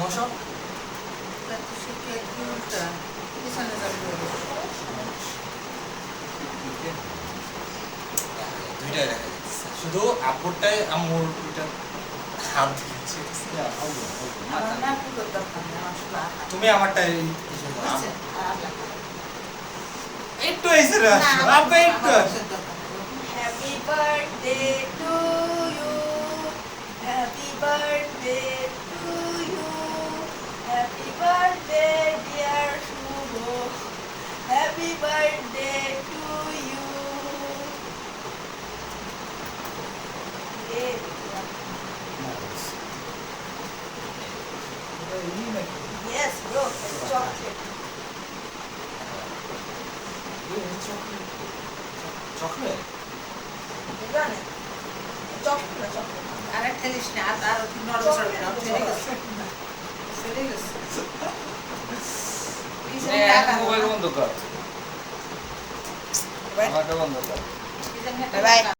বসো। দুইটাই দেখা যাচ্ছে, শুধু আপুরটাই আম্মুর দুইটা হাত দিয়েছে। তুমি আমারটাই একটু এসে আসো, আপু একটু আসো। Happy birthday to you, happy birthday to you, happy birthday dear Shuvo, happy birthday to you. Yes, bro, it's chocolate. Chocolate জানে chocolate না chocolate. আর একটা লিস না আর নরম সরবে না চলে গেছে মোবাইল বন্ধ কর, আমাকে বন্ধ কর। Bye bye.